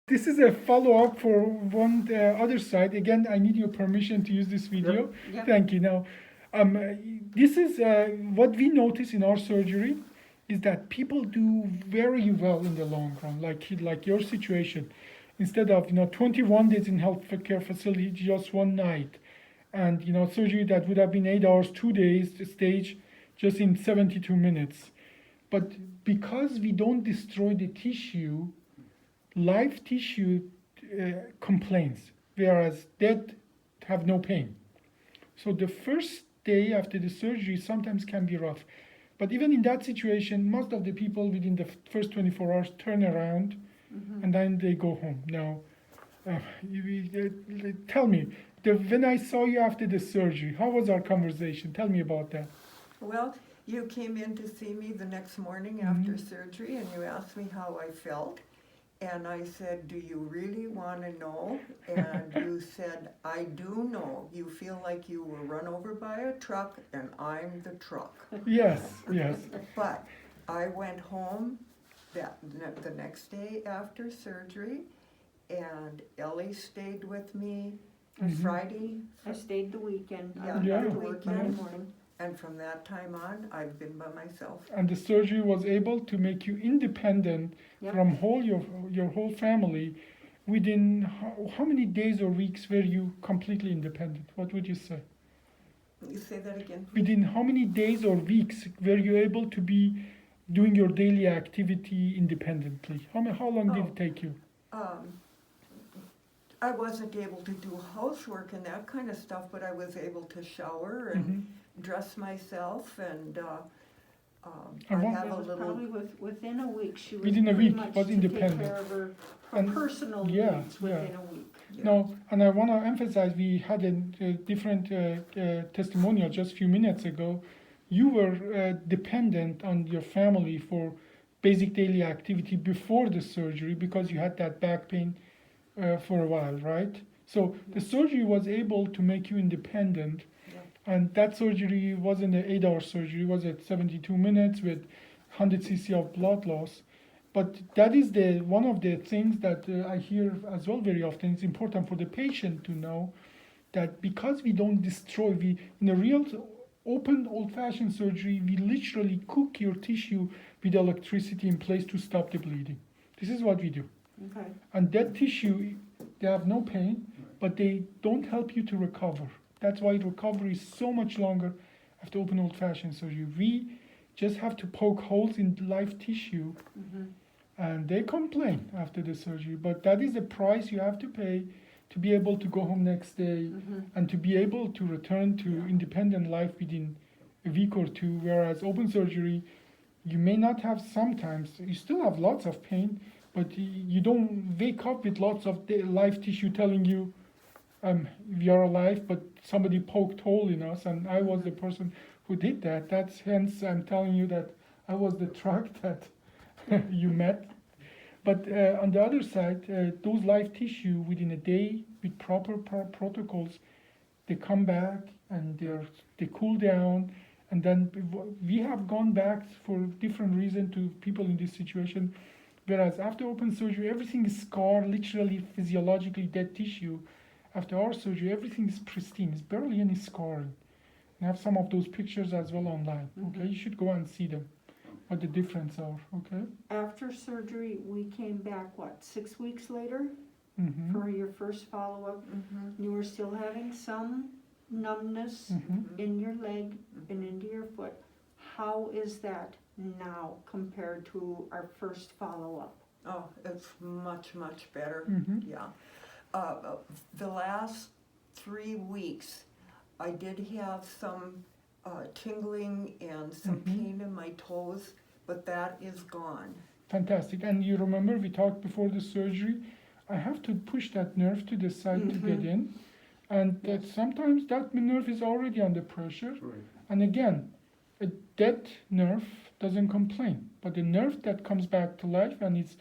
this is a follow-up for one other side. Again, I need your permission to use this video. Yep. Thank you. Now, this is what we notice in our surgery is that people do very well in the long run, like your situation. Instead of 21 days in healthcare facility, just one night, and surgery that would have been 8 hours, 2 days, the stage just in 72 minutes. But because we don't destroy the tissue, live tissue complains, whereas dead have no pain. So the first day after the surgery sometimes can be rough. But even in that situation, most of the people within the first 24 hours turn around and then they go home. Now, tell me, when I saw you after the surgery, how was our conversation? Tell me about that. Well, you came in to see me the next morning after surgery, and you asked me how I felt. And I said, do you really want to know? And you said, I do know. You feel like you were run over by a truck, and I'm the truck. Yes, yes. But I went home the next day after surgery, and Ellie stayed with me Friday. I stayed the weekend. Yeah, I Yeah. went to work Monday morning. And from that time on, I've been by myself. And the surgery was able to make you independent Yep. from your whole family. Within how many days or weeks were you completely independent? What would you say? You say that again? Within how many days or weeks were you able to be doing your daily activity independently? How long did it take you? I wasn't able to do housework and that kind of stuff, but I was able to shower and dress myself, and I And what- have It a was little. probably within a week. She was Within a pretty week, much was to independent. take care of her And- personal yeah, needs within a week. Yeah. No, and I want to emphasize, we had a different testimonial just a few minutes ago. You were dependent on your family for basic daily activity before the surgery because you had that back pain for a while, right? So the surgery was able to make you independent, Yeah. and that surgery wasn't an 8-hour surgery, it was at 72 minutes with 100 cc of blood loss. But that is one of the things that I hear as well very often. It's important for the patient to know that because we don't destroy, in a real open old-fashioned surgery, we literally cook your tissue with electricity in place to stop the bleeding. This is what we do. Okay. And that tissue, they have no pain, but they don't help you to recover. That's why recovery is so much longer after open old-fashioned surgery. We just have to poke holes in live tissue, and they complain after the surgery. But that is the price you have to pay to be able to go home next day and to be able to return to independent life within a week or two. Whereas open surgery, you may not have sometimes, you still have lots of pain, but you don't wake up with lots of live tissue telling you, we are alive, but somebody poked hole in us, and I was the person who did that. That's hence I'm telling you that I was the truck that you met. But on the other side, those live tissue within a day with proper protocols, they come back and they cool down, and then we have gone back for different reasons to people in this situation. Whereas after open surgery, everything is scarred, literally physiologically dead tissue. After our surgery, everything is pristine. It's barely any scarring. I have some of those pictures as well online. Okay, you should go and see them, what the difference are. Okay. After surgery, we came back, 6 weeks later Mm-hmm. for your first follow-up. You were still having some numbness in your leg and into your foot. How is that now compared to our first follow-up? Oh, it's much, much better. Mm-hmm. Yeah. The last 3 weeks, I did have some tingling and some pain in my toes, but that is gone. Fantastic. And you remember we talked before the surgery, I have to push that nerve to the side to get in. And that sometimes that nerve is already under pressure. Right. And again, a dead nerve doesn't complain. But the nerve that comes back to life, and it's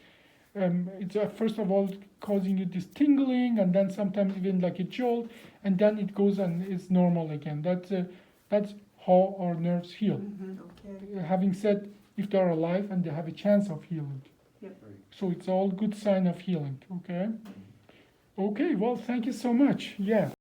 first of all causing you this tingling, and then sometimes even like a jolt, and then it goes and is normal again. That's how our nerves heal. Okay. Having said, if they're alive and they have a chance of healing. Yep. Right. So it's all good sign of healing, okay? Okay, well, thank you so much. Yeah.